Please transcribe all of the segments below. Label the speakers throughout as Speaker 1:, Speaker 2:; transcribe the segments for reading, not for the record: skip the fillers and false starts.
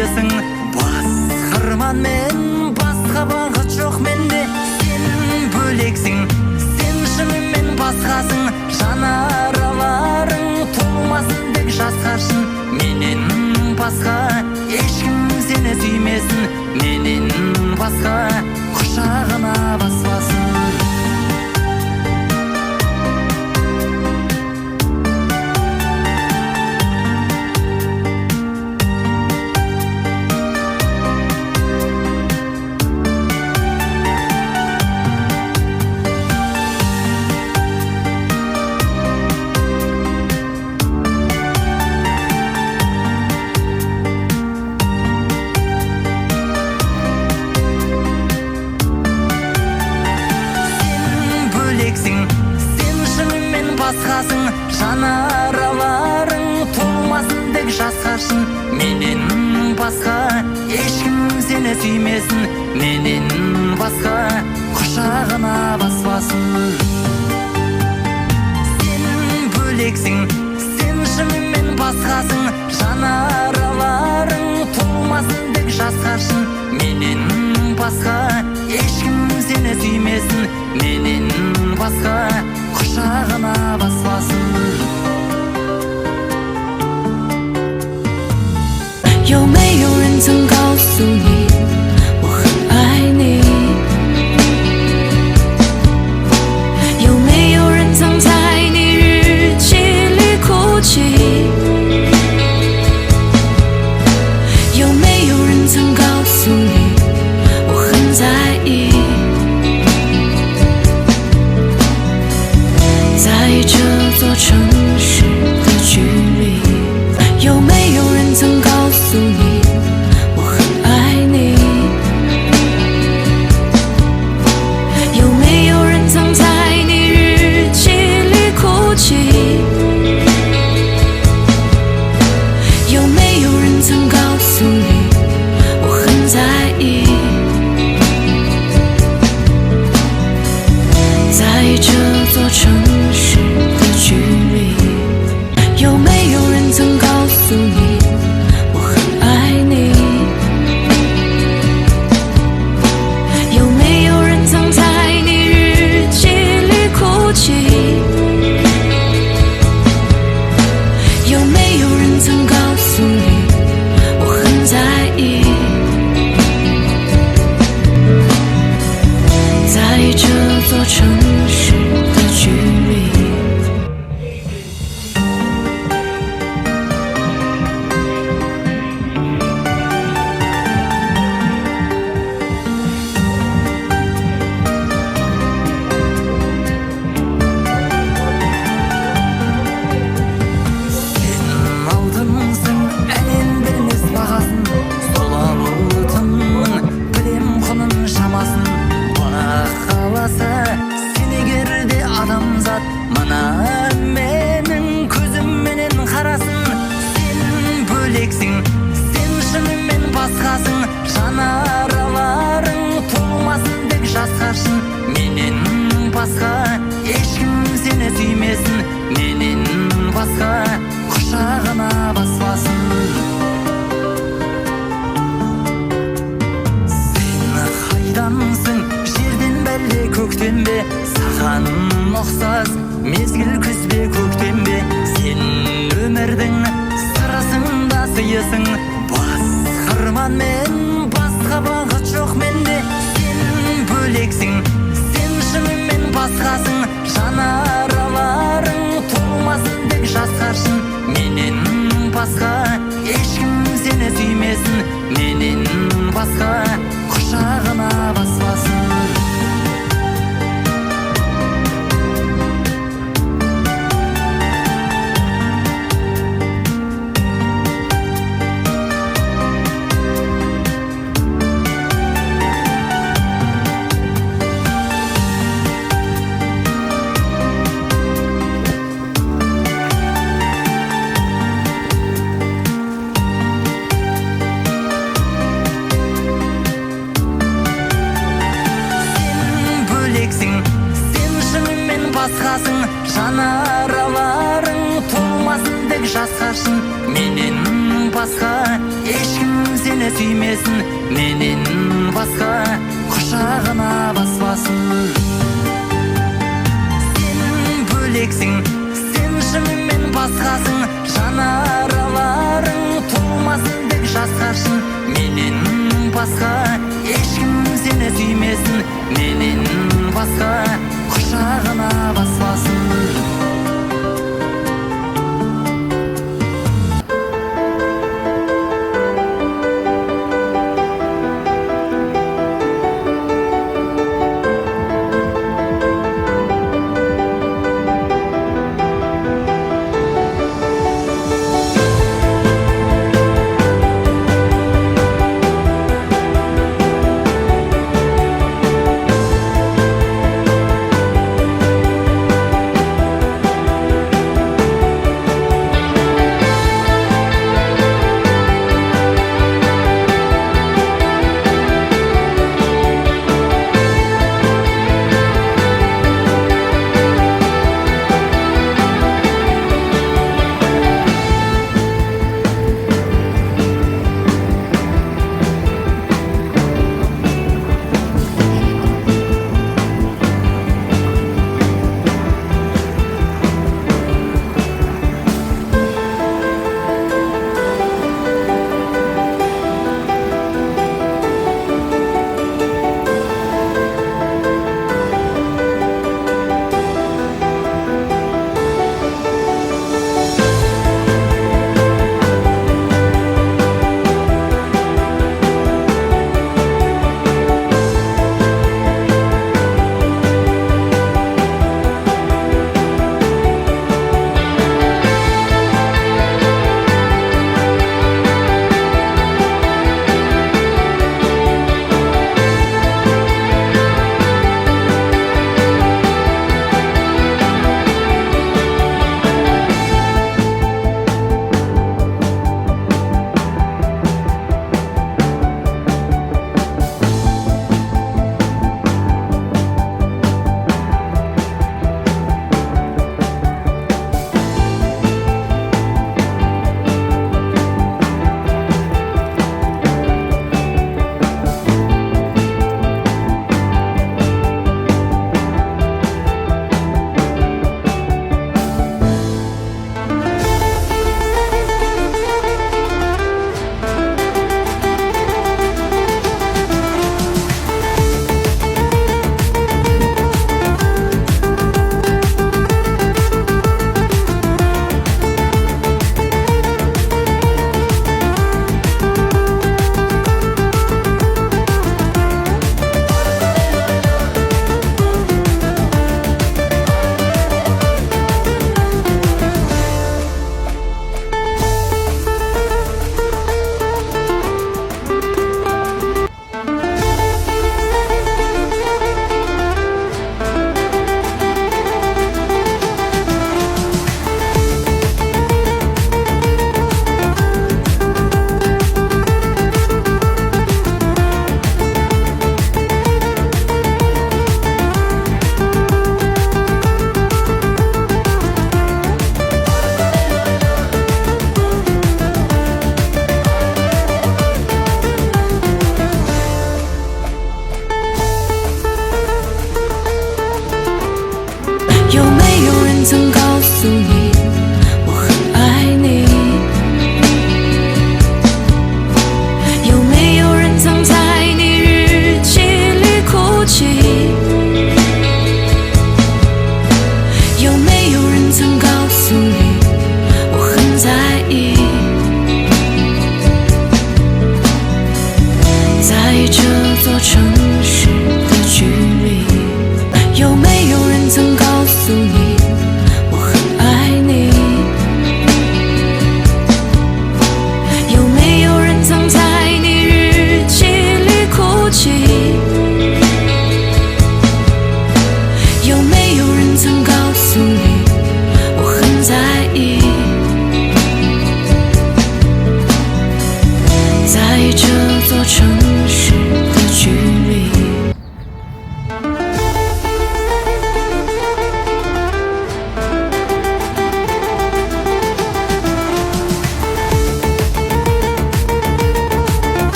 Speaker 1: сыйысың. Басқарман мен басқа бағыт жоқ менде. Сен бөлексің, сен шынымен басқасың. Жанараларың толмасын деп жасқаршын. Менен басқа ешкім сені сүймесін. Менен басқа құшағына баспасын. Сен шынымен басқасың. Жанараларың толмасын деп жасқаршын. Менен басқа ешкім сені сүймесін. Менен басқа құшағына баспасын. Сен бөлексің, сен шынымен басқасың. Жанараларың толмасын деп жасқаршын. Менен басқа ешкім сені сүймесін. Менен басқа құшағына баспасын.
Speaker 2: 有没有人曾告诉你我很爱你？有没有人曾在你日记里哭泣？有没有人曾告诉你我很在意？在这座城市的距离，有没有人曾告诉你我很爱你？有没有人曾在你日记里哭泣？有没有人曾告诉你我很在意？在这座城市的距离，有没有人曾告诉你我很爱你？有没有人曾在你日记里哭泣？有没有人曾告诉你我很在意？在这座城市的距离。
Speaker 1: Сен егер де адамзат мына менің көзімменен қарасын. Сен бөлексің, сен шынымен басқасың. Жанараларың толмасын деп жасқаршын. Менен басқа ешкім сені сүймесін. Менен басқа құшағына баспасын. Сен қайдансың? Жерден бәле көктем бе? Саған ұқсас мезгіл күз бе көктем бе? Сен өмірдің сырысында сыйысың. Басқарман мен басқа бағыт жоқ менде. Сен бөлексің, сен шынымен басқасың. Жанараларың толмасын деп жасқаршын. Менен басқа ешкім сені сүймесін. Менен басқа құшағына баспасын. сені сүймесін, менен басқа құшағына баспасын. Сен бөлексің, сен шынымен басқасың, жанараларың толмасын деп жасқаршын. Менен басқа ешкім сені сүймесін, менен басқа құшағына баспасын.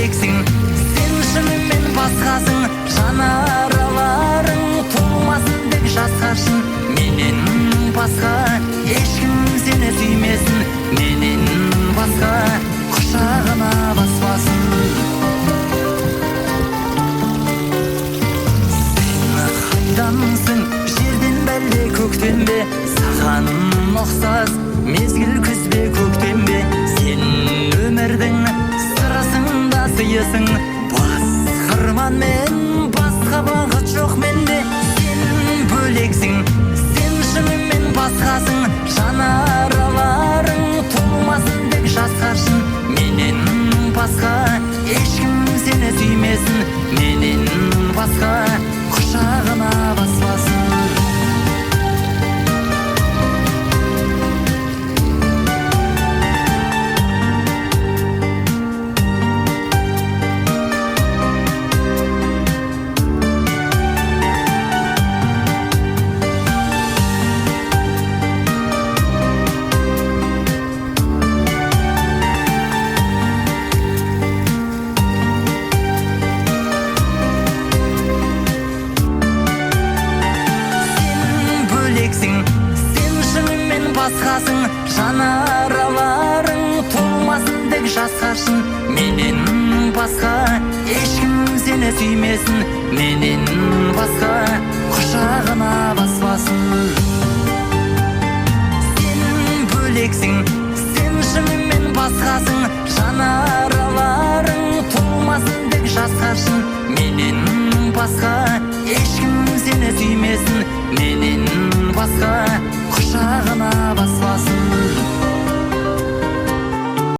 Speaker 1: бөлексің, сен шынымен басқасың. Жанараларың толмасын деп жасқаршын. Менен басқа ешкім сені сүймесін, менен басқа құшағына баспасын. Сен қайдансың, жерден бәле көктен бе? Саған ұқсас мезгіл күз бе көктем бе? Сен өмірдің сырысың да сыйысың, басқарман мен басқа бағыт жоқ менде. Сен бөлексің, сен шынымен басқасың. Жанараларың толмасын деп жасқаршын. Менен басқа ешкім сені сүймесін, менен басқа құшағына баспасын. Сен шынымен басқасың. Жанараларың толмасын деп жасқаршын. Менен басқа ешкім сені сүймесін, менен басқа құшағына баспасын. Сен бөлексің, сен шынымен басқасың. Жанараларың толмасын деп жасқаршын. Менен басқа ешкім сені сүймесін, менен басқа құшағына баспасын.